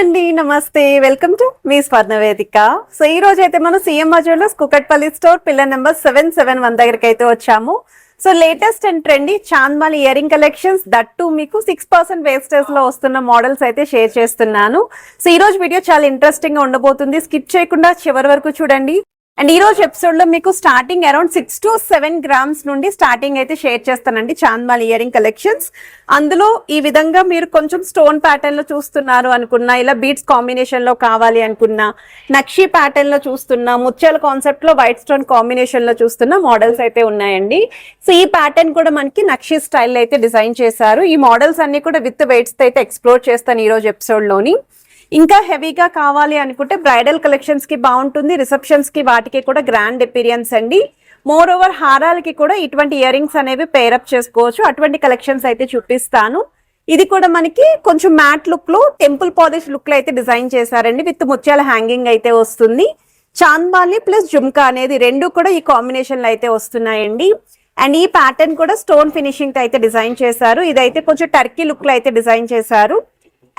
అండి, నమస్తే. Welcome to మీ స్వర్ణవేదిక. సో ఈ రోజు అయితే మనం CMR jewellers Kukatpally store pillar number 771 దగ్గరికి అయితే వచ్చాము. సో లేటెస్ట్ అండ్ ట్రెండీ చాంద్మాలి ఇయరింగ్ కలెక్షన్స్ దట్టు మీకు 6% వేస్టేజ్ లో వస్తున్న మోడల్స్ అయితే షేర్ చేస్తున్నాను. సో ఈ రోజు వీడియో చాలా ఇంట్రెస్టింగ్ గా ఉండబోతుంది. స్కిప్ చేయకుండా చివరి వరకు చూడండి. అండ్ ఈ రోజు ఎపిసోడ్ లో మీకు స్టార్టింగ్ అరౌండ్ 6 to 7 grams నుండి స్టార్టింగ్ అయితే షేర్ చేస్తానండి చాంద్మాలి ఇయరింగ్ కలెక్షన్స్. అందులో ఈ విధంగా మీరు కొంచెం స్టోన్ ప్యాటర్న్ లో చూస్తున్నారు అనుకున్నా, ఇలా బీడ్స్ కాంబినేషన్ లో కావాలి అనుకున్నా, నక్షి ప్యాటర్న్ లో చూస్తున్నా, ముత్యాల కాన్సెప్ట్ లో వైట్ స్టోన్ కాంబినేషన్ లో చూస్తున్న మోడల్స్ అయితే ఉన్నాయండి. సో ఈ ప్యాటర్న్ కూడా మనకి నక్షి స్టైల్ అయితే డిజైన్ చేశారు. ఈ మోడల్స్ అన్ని కూడా విత్ వెయిట్స్ అయితే ఎక్స్ప్లోర్ చేస్తాను ఈ రోజు ఎపిసోడ్ లోని. ఇంకా హెవీగా కావాలి అనుకుంటే బ్రైడల్ కలెక్షన్స్ కి బాగుంటుంది, రిసెప్షన్స్ కి వాటికి కూడా గ్రాండ్ అపీరియన్స్ అండి. మోర్ ఓవర్ హారాలకి కూడా ఇటువంటి ఇయర్ రింగ్స్ అనేవి పేరప్ చేసుకోవచ్చు. అటువంటి కలెక్షన్స్ అయితే చూపిస్తాను. ఇది కూడా మనకి కొంచెం మ్యాట్ లుక్ లో టెంపుల్ పాలిష్ లుక్ లో అయితే డిజైన్ చేశారండి. విత్ ముత్యాల హ్యాంగింగ్ అయితే వస్తుంది. చాంద్మాలి ప్లస్ జుమ్కా అనేది రెండు కూడా ఈ కాంబినేషన్ లో అయితే వస్తున్నాయండి. అండ్ ఈ ప్యాటర్న్ కూడా స్టోన్ ఫినిషింగ్ తో అయితే డిజైన్ చేశారు. ఇదైతే కొంచెం టర్కీ లుక్ లో అయితే డిజైన్ చేశారు.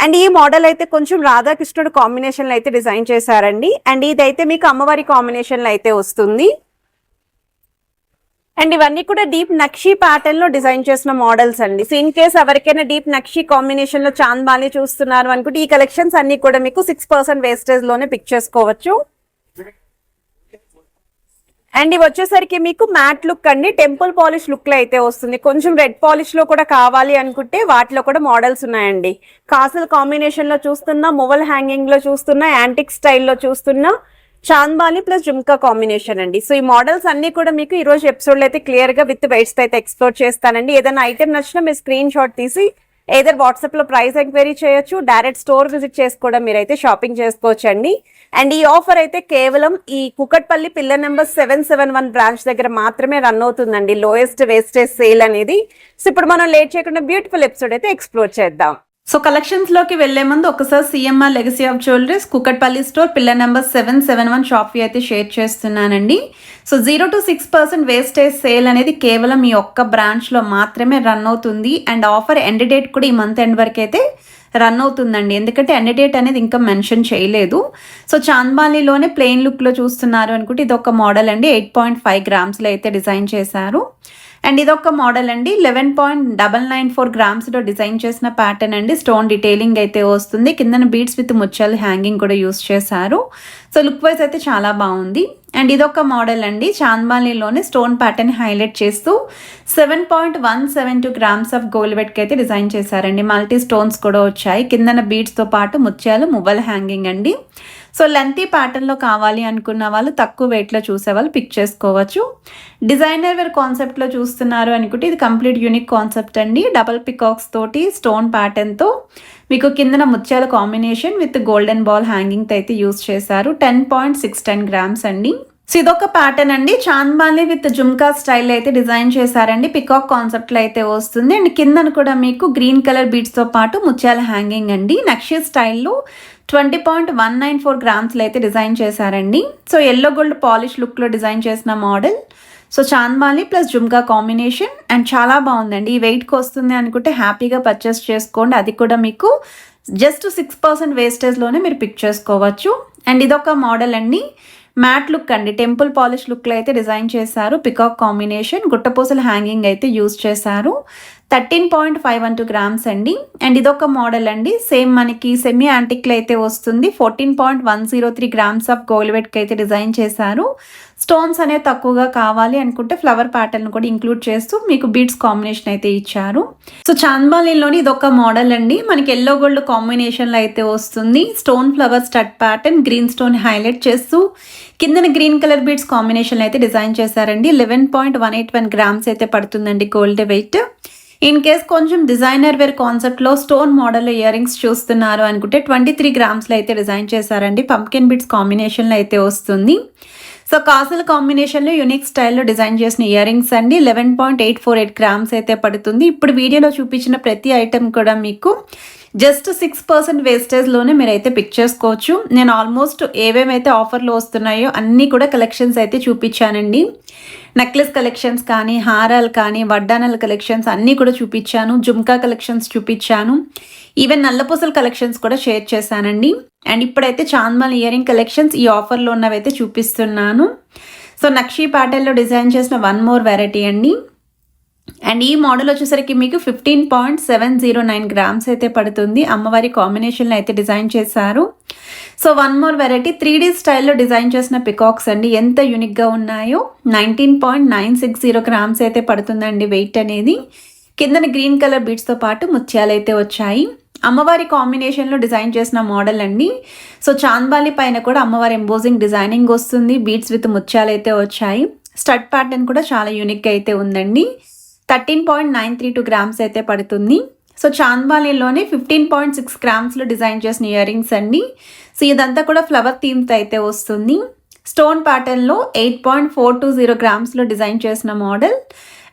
అండ్ ఈ మోడల్ అయితే కొంచెం రాధాకృష్ణుడు కాంబినేషన్ లో అయితే డిజైన్ చేశారండి. అండ్ ఇదైతే మీకు అమ్మవారి కాంబినేషన్ లో అయితే వస్తుంది. అండ్ ఇవన్నీ కూడా డీప్ నక్షి ప్యాటర్న్ లో డిజైన్ చేసిన మోడల్స్ అండి. సో ఇన్ కేస్ ఎవరికైనా డీప్ నక్షి కాంబినేషన్ లో చాంద్మాలి చూస్తున్నారు అనుకుంటే ఈ కలెక్షన్స్ అన్ని కూడా మీకు 6% వేస్టేజ్ లోనే పిక్ చేసుకోవచ్చు. అండ్ ఇవి వచ్చేసరికి మీకు మ్యాట్ లుక్ అండి, టెంపుల్ పాలిష్ లుక్ లో అయితే వస్తుంది. కొంచెం రెడ్ పాలిష్ లో కూడా కావాలి అనుకుంటే వాటిలో కూడా మోడల్స్ ఉన్నాయండి. కాసుల కాంబినేషన్ లో చూస్తున్నా, మొవల్ హ్యాంగింగ్ లో చూస్తున్నా, యాంటిక్ స్టైల్లో చూస్తున్నా, చాంద్మాలి ప్లస్ జుమ్కా కాంబినేషన్ అండి. సో ఈ మోడల్స్ అన్ని కూడా మీకు ఈ రోజు ఎపిసోడ్ లో అయితే క్లియర్ గా విత్ వెయిట్స్ అయితే ఎక్స్ప్లోర్ చేస్తానండి. ఏదైనా ఐటమ్ నచ్చినా మీరు స్క్రీన్ షాట్ తీసి ఏదర్ వాట్సాప్ లో ప్రైస్ ఎంక్వైరీ చేయొచ్చు, డైరెక్ట్ స్టోర్ విజిట్ చేసి కూడా మీరైతే షాపింగ్ చేసుకోవచ్చండి. అండ్ ఈ ఆఫర్ అయితే కేవలం ఈ కుకట్పల్లి పిల్లర్ నెంబర్ 771 బ్రాంచ్ దగ్గర మాత్రమే రన్ అవుతుందండి, లోయెస్ట్ వేస్టేజ్ సేల్ అనేది. సో ఇప్పుడు మనం లేట్ చేయకుండా బ్యూటిఫుల్ ఎపిసోడ్ అయితే ఎక్స్ప్లోర్ చేద్దాం. సో కలెక్షన్స్ లోకి వెళ్లే ముందు ఒకసారి CMR legacy of jewelleries Kukatpally store pillar number 771 shop అయితే షేర్ చేస్తున్నానండి. సో 0 to 6% వేస్టేజ్ సేల్ అనేది కేవలం ఈ ఒక్క బ్రాంచ్ లో మాత్రమే రన్ అవుతుంది. అండ్ ఆఫర్ ఎండ్ డేట్ కూడా ఈ మంత్ ఎండ్ వరకు అయితే రన్ అవుతుందండి, ఎందుకంటే ఎండ్ డేట్ అనేది ఇంకా మెన్షన్ చేయలేదు. సో చాంద్మాలిలోనే ప్లెయిన్ లుక్ లో చూస్తున్నారు అనుకుంటే ఇది ఒక మోడల్ అండి. 8.5 grams లో అయితే డిజైన్ చేశారు. అండ్ ఇదొక మోడల్ అండి. 11.994 grams లో డిజైన్ చేసిన ప్యాటర్న్ అండి. స్టోన్ డీటెయిలింగ్ అయితే వస్తుంది. కిందన బీడ్స్ విత్ ముత్యాల హ్యాంగింగ్ కూడా యూస్ చేశారు. సో లుక్ వైజ్ అయితే చాలా బాగుంది. అండ్ ఇదొక మోడల్ అండి. చాంద్మాలిలోనే స్టోన్ ప్యాటర్న్ హైలైట్ చేస్తూ 7.172 grams ఆఫ్ గోల్డ్ వెట్కి అయితే డిజైన్ చేశారండి. మల్టీ స్టోన్స్ కూడా వచ్చాయి. కిందన బీడ్స్తో పాటు ముత్యాలు మువ్వల హ్యాంగింగ్ అండి. సో లెంతీ ప్యాటర్న్లో కావాలి అనుకున్న వాళ్ళు, తక్కువ వెయిట్లో చూసే వాళ్ళు పిక్ చేసుకోవచ్చు. డిజైనర్ వేర్ కాన్సెప్ట్లో చూస్తున్నారు అనుకుంటే ఇది కంప్లీట్ యూనిక్ కాన్సెప్ట్ అండి. డబల్ పికాక్స్ తోటి స్టోన్ ప్యాటర్న్తో మీకు కిందన ముత్యాల కాంబినేషన్ విత్ గోల్డెన్ బాల్ హ్యాంగింగ్తో అయితే యూస్ చేశారు. 10.610 grams అండి. సో ఇదొక ప్యాటర్న్ అండి. చాంద్మాలి విత్ జుమ్కా స్టైల్ అయితే డిజైన్ చేశారండి. పికాక్ కాన్సెప్ట్లో అయితే వస్తుంది. అండ్ కిందన కూడా మీకు గ్రీన్ కలర్ బీడ్స్తో పాటు ముత్యాల హ్యాంగింగ్ అండి. నక్షి స్టైల్లో 20.194 grams అయితే డిజైన్ చేశారండి. సో ఎల్లో గోల్డ్ పాలిష్ లుక్లో డిజైన్ చేసిన మోడల్. సో చాంద్మాలి ప్లస్ జుమ్కా కాంబినేషన్ అండ్ చాలా బాగుందండి. ఈ వెయిట్కి వస్తుంది అనుకుంటే హ్యాపీగా పర్చేస్ చేసుకోండి. అది కూడా మీకు జస్ట్ 6% వేస్టేజ్లోనే మీరు పిక్ చేసుకోవచ్చు. అండ్ ఇదొక మోడల్ అండి. మ్యాట్ లుక్ అండి, టెంపుల్ పాలిష్ లుక్లో అయితే డిజైన్ చేశారు. పికాక్ కాంబినేషన్, గుట్టపూసల హ్యాంగింగ్ అయితే యూస్ చేశారు. 13.512 grams అండి. అండ్ ఇదొక మోడల్ అండి. సేమ్ మనకి సెమీ యాంటిక్లో అయితే వస్తుంది. 14.103 grams ఆఫ్ గోల్డ్ వెట్కి అయితే డిజైన్ చేశారు. స్టోన్స్ అనేది తక్కువగా కావాలి అనుకుంటే ఫ్లవర్ ప్యాటర్న్ కూడా ఇంక్లూడ్ చేస్తూ మీకు బీడ్స్ కాంబినేషన్ అయితే ఇచ్చారు. సో చాంద్మాలిలోని ఇదొక మోడల్ అండి. మనకి ఎల్లో గోల్డ్ కాంబినేషన్లో అయితే వస్తుంది. Stone flower stud pattern, green stone highlight చేస్తూ కిందన గ్రీన్ కలర్ బీడ్స్ కాంబినేషన్ అయితే డిజైన్ చేశారండి. 11.181 grams అయితే పడుతుందండి గోల్డ్ వెయిట్. ఇన్ కేస్ కొంచెం డిజైనర్ వేర్ కాన్సెప్ట్లో స్టోన్ మోడల్ ఇయర్ రింగ్స్ చూస్తున్నారు అనుకుంటే 23 grams అయితే డిజైన్ చేశారండి. పంప్కిన్ బిట్స్ కాంబినేషన్లో అయితే వస్తుంది. సో కాసుల కాంబినేషన్లో యూనిక్ స్టైల్లో డిజైన్ చేసిన ఇయర్ రింగ్స్ అండి. 11.848 grams అయితే పడుతుంది. ఇప్పుడు వీడియోలో చూపించిన ప్రతి ఐటెం కూడా మీకు జస్ట్ 6% వేస్టేజ్లోనే మీరైతే పిక్ చేసుకోవచ్చు. నేను ఆల్మోస్ట్ ఏవేమైతే ఆఫర్లో వస్తున్నాయో అన్నీ కూడా కలెక్షన్స్ అయితే చూపించానండి. నెక్లెస్ కలెక్షన్స్ కానీ, హారాలు కానీ, వడ్డానల కలెక్షన్స్ అన్నీ కూడా చూపించాను. జుమ్కా కలెక్షన్స్ చూపించాను. ఈవెన్ నల్లపూసల కలెక్షన్స్ కూడా షేర్ చేశానండి. అండ్ ఇప్పుడైతే చాంద్మాల్ ఇయరింగ్ కలెక్షన్స్ ఈ ఆఫర్లో ఉన్నవైతే చూపిస్తున్నాను. సో నక్షీ ప్యాటర్న్లో డిజైన్ చేసిన వన్ మోర్ వెరైటీ అండి. అండ్ ఈ మోడల్ వచ్చేసరికి మీకు 15.709 గ్రామ్స్ అయితే పడుతుంది. అమ్మవారి కాంబినేషన్లో అయితే డిజైన్ చేశారు. So one more variety 3D స్టైల్లో డిజైన్ చేసిన పికాక్స్ అండి. ఎంత యూనిక్గా ఉన్నాయో. 19.960 గ్రామ్స్ అయితే పడుతుందండి వెయిట్ అనేది. కిందన గ్రీన్ కలర్ బీడ్స్తో పాటు ముత్యాలు అయితే వచ్చాయి. అమ్మవారి కాంబినేషన్లో డిజైన్ చేసిన మోడల్ అండి. సో చాంద్బాలి పైన కూడా అమ్మవారి ఎంబోజింగ్ డిజైనింగ్ వస్తుంది. బీడ్స్ విత్ ముత్యాలు అయితే వచ్చాయి. స్టడ్ ప్యాటర్న్ కూడా చాలా యూనిక్గా అయితే ఉందండి. 13.932 గ్రామ్స్ అయితే పడుతుంది. సో చాంద్బాలిలోనే 15.6 గ్రామ్స్లో డిజైన్ చేసిన ఇయర్ రింగ్స్ అండి. సో ఇదంతా కూడా ఫ్లవర్ థీమ్తో అయితే వస్తుంది. స్టోన్ ప్యాటర్న్లో 8.420 గ్రామ్స్లో డిజైన్ చేసిన మోడల్.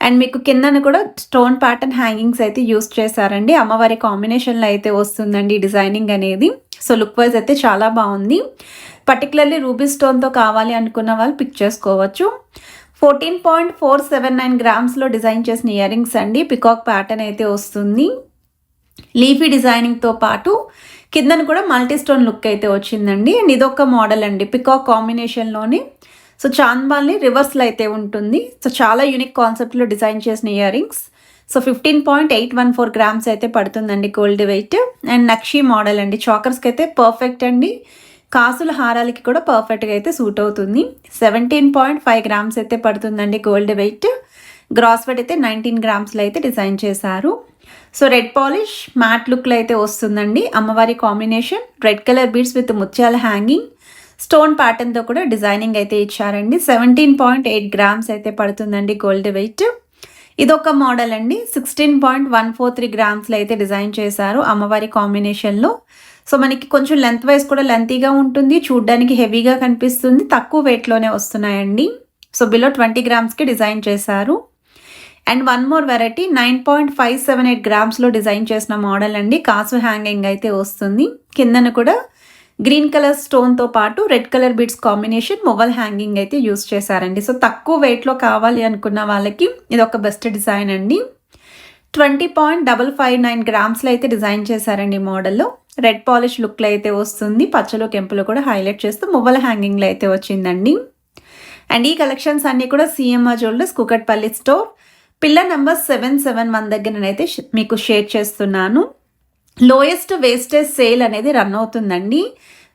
అండ్ మీకు కిందన కూడా స్టోన్ ప్యాటర్న్ హ్యాంగింగ్స్ అయితే యూస్ చేశారండి. అమ్మవారి కాంబినేషన్లో అయితే వస్తుందండి డిజైనింగ్ అనేది. సో లుక్ వైజ్ అయితే చాలా బాగుంది. పర్టికులర్లీ రూబీ స్టోన్తో కావాలి అనుకున్న వాళ్ళు పిక్ చేసుకోవచ్చు. 14.479 గ్రామ్స్లో డిజైన్ చేసిన ఇయర్ రింగ్స్ అండి. పికాక్ ప్యాటర్న్ అయితే వస్తుంది. లీఫీ డిజైనింగ్తో పాటు కిందన కూడా మల్టీ స్టోన్ లుక్ అయితే వచ్చిందండి. అండ్ ఇదొక మోడల్ అండి పికాక్ కాంబినేషన్లోనే. సో చాంద్బాల్ని రివర్స్లో అయితే ఉంటుంది. సో చాలా యూనిక్ కాన్సెప్ట్లో డిజైన్ చేసిన ఇయర్ రింగ్స్. సో 15.814 గ్రామ్స్ అయితే పడుతుందండి gold weight. And nakshi model అండి. చాకర్స్కి అయితే పర్ఫెక్ట్ అండి. కాసుల హారాలకి కూడా పర్ఫెక్ట్గా అయితే సూట్ అవుతుంది. 17.5 గ్రామ్స్ అయితే పడుతుందండి గోల్డ్ వెయిట్. గ్రాస్ వెయిట్ అయితే 19 గ్రామ్స్లో అయితే డిజైన్ చేశారు. సో రెడ్ పాలిష్ మ్యాట్ లుక్లో అయితే వస్తుందండి. అమ్మవారి combination red colour beads with ముత్యాల హ్యాంగింగ్ స్టోన్ ప్యాటర్న్తో కూడా డిజైనింగ్ అయితే ఇచ్చారండి. 17.8 గ్రామ్స్ అయితే పడుతుందండి గోల్డ్ వెయిట్. ఇదొక మోడల్ అండి. 16.143 గ్రామ్స్లో అయితే డిజైన్ చేశారు అమ్మవారి కాంబినేషన్లో. సో మనకి కొంచెం లెంత్ వైజ్ కూడా లెంతీగా ఉంటుంది. చూడ్డానికి హెవీగా కనిపిస్తుంది. తక్కువ వెయిట్లోనే వస్తున్నాయండి. సో బిలో 20 గ్రామ్స్కి డిజైన్ చేశారు. అండ్ వన్ మోర్ వెరైటీ 9.578 గ్రామ్స్లో డిజైన్ చేసిన మోడల్ అండి. కాసు హ్యాంగింగ్ అయితే వస్తుంది. కిందన కూడా గ్రీన్ కలర్ స్టోన్తో పాటు red colour beads combination mobile hanging అయితే యూస్ చేశారండి. సో తక్కువ వెయిట్లో కావాలి అనుకున్న వాళ్ళకి ఇది ఒక బెస్ట్ డిజైన్ అండి. 20.559 గ్రామ్స్లో అయితే డిజైన్ చేశారండి మోడల్లో. రెడ్ పాలిష్ లుక్లో అయితే వస్తుంది. పచ్చలు కెంపులు కూడా హైలైట్ చేస్తూ మొబైల్ హ్యాంగింగ్లో అయితే వచ్చిందండి. అండ్ ఈ కలెక్షన్స్ అన్నీ కూడా CMR jewellers Kukatpally store pillar number 771 దగ్గర నేనైతే మీకు షేర్ చేస్తున్నాను. లోయెస్ట్ వేస్టేజ్ సేల్ అనేది రన్ అవుతుందండి.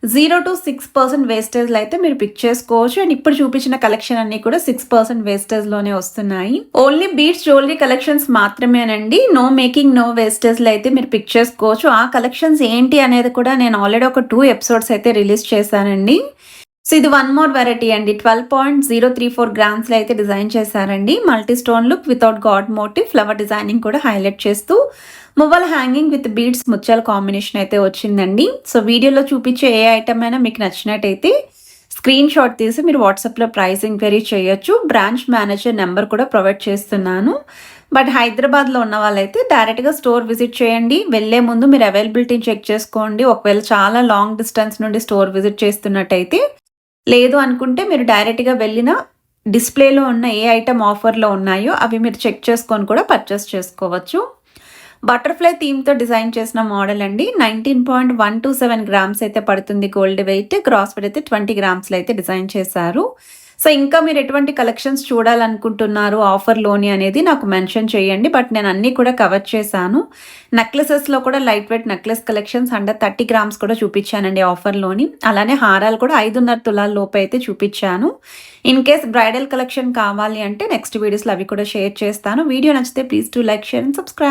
0 to 6% వేస్టేజ్లో అయితే మీరు పిక్ చేసుకోవచ్చు. అండ్ ఇప్పుడు చూపించిన కలెక్షన్ అన్ని కూడా 6% వేస్టేజ్లోనే వస్తున్నాయి. ఓన్లీ బీడ్స్ జ్యువెలరీ కలెక్షన్స్ మాత్రమేనండి. నో మేకింగ్ నో వేస్టేజ్లో అయితే మీరు పిక్ చేసుకోవచ్చు. ఆ కలెక్షన్స్ ఏంటి అనేది కూడా నేను ఆల్రెడీ ఒక 2 ఎపిసోడ్స్ అయితే రిలీజ్ చేశానండి. సో ఇది వన్ మోర్ వెరైటీ అండి. 12.034 గ్రామ్స్లో అయితే డిజైన్ చేశారండి. Multi stone look without god motif flower designing కూడా హైలైట్ చేస్తూ మొబైల్ హ్యాంగింగ్ విత్ బీడ్స్ ముత్యాల కాంబినేషన్ అయితే వచ్చిందండి. సో వీడియోలో చూపించే ఏ ఐటమ్ అయినా మీకు నచ్చినట్టయితే స్క్రీన్ షాట్ తీసి మీరు వాట్సాప్లో ప్రైస్ ఎంక్వైరీ చేయొచ్చు. బ్రాంచ్ మేనేజర్ నెంబర్ కూడా ప్రొవైడ్ చేస్తున్నాను. బట్ హైదరాబాద్లో ఉన్న వాళ్ళైతే డైరెక్ట్గా స్టోర్ విజిట్ చేయండి. వెళ్ళే ముందు మీరు అవైలబిలిటీని చెక్ చేసుకోండి. ఒకవేళ చాలా లాంగ్ డిస్టెన్స్ నుండి స్టోర్ విజిట్ చేస్తున్నట్టయితే, లేదు అనుకుంటే మీరు డైరెక్ట్గా వెళ్ళిన డిస్ప్లేలో ఉన్న ఏ ఐటమ్ ఆఫర్లో ఉన్నాయో అవి మీరు చెక్ చేసుకొని కూడా పర్చేస్ చేసుకోవచ్చు. బటర్ఫ్లై థీమ్తో డిజైన్ చేసిన మోడల్ అండి. 19.127 గ్రామ్స్ అయితే పడుతుంది గోల్డ్ వెయిట్. గ్రాస్ వెయిట్ అయితే 20 గ్రామ్స్లో అయితే డిజైన్ చేశారు. సో ఇంకా మీరు ఎటువంటి కలెక్షన్స్ చూడాలనుకుంటున్నారు ఆఫర్లోని అనేది నాకు మెన్షన్ చేయండి. బట్ నేను అన్నీ కూడా కవర్ చేశాను. నెక్లెసెస్లో కూడా light weight necklace collections 130 grams కూడా చూపించానండి ఆఫర్లోని. అలానే హారాలు కూడా 5.5 తులాల లోపు అయితే చూపించాను. ఇన్ కేస్ బ్రైడల్ కలెక్షన్ కావాలి అంటే నెక్స్ట్ వీడియోస్లో అవి కూడా షేర్ చేస్తాను. వీడియో నచ్చితే please to like, share and subscribe.